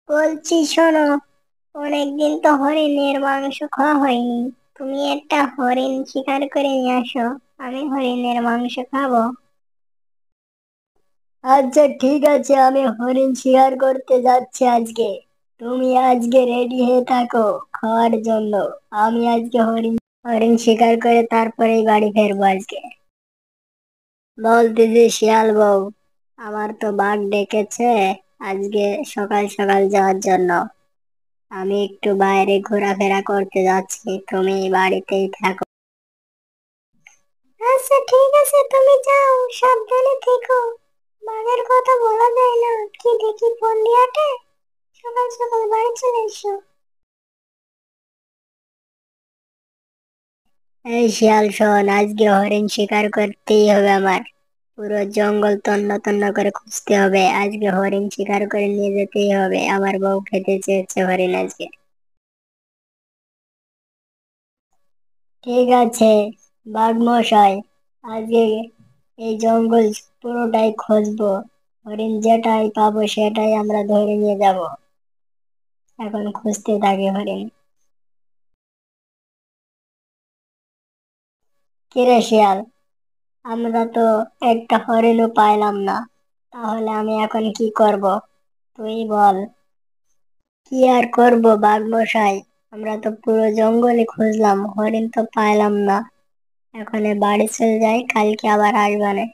বলছি শোনো, অনেকদিন তো হরিণের মাংস খাওয়া হয়নি। তুমি একটা হরিণ শিকার করে নিয়ে আসো, আমি হরিণের মাংস খাবো। আচ্ছা ঠিক আছে, আমি হরিণ শিকার করতে যাচ্ছি আজকে। তুমি আজকে রেডি হয়ে থাকো খাওয়ার জন্য। আমি আজকে হরিণ হরিণ শিকার করে তারপরেই বাড়ি ফিরবো আজকে। বলতেছি শিয়াল বউ, আমার তো বাঘ ডেকেছে আজকে সকাল সকাল যাওয়ার জন্য। আমি একটু বাইরে ঘোরাফেরা করতে যাচ্ছি, তুমি বাড়িতেই থাকো। আচ্ছা ঠিক আছে, তুমি যাও, সাবধানে থেকো। বাঘের কথা বলা যায় না, কি দেখি ফোন দিয়াতে। সকাল সকাল বাড়ি চলে এসো। এই শিয়াল শোন, আজকে হরিণ শিকার করতেই হবে আমার। পুরো জঙ্গল তন্ন তন্ন করে খুঁজতে হবে, আজকে হরিণ শিকার করে নিয়ে যেতেই হবে। আমার বউ খেতে চেয়েছে হরিণ আজকে। ঠিক আছে বাঘ মশাই, আজকে এই জঙ্গল পুরোটাই খুঁজবো। হরিণ যেটাই পাবো সেটাই আমরা ধরে নিয়ে যাব। এখন খুঁজতে থাকি হরিণ। কিরে শিয়াল, আমরা তো একটা হরিণও পাইলাম না, তাহলে আমি এখন কি করব? তুই বল। কি আর করব বাঘ মশাই, আমরা তো পুরো জঙ্গলে খুঁজলাম, হরিণ তো পাইলাম না। এখন এ বাড়ি চলে যাই, কালকে আবার আসবানে।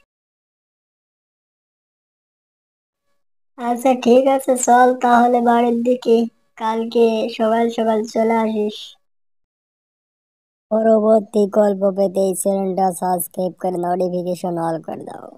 আচ্ছা ঠিক আছে, চল তাহলে বাড়ির দিকে। কালকে সকাল সকাল চলে আসিস। পরবর্তী গল্প পেতে এই চ্যানেলটা সাবস্ক্রাইব করে নোটিফিকেশন অল করে দাও।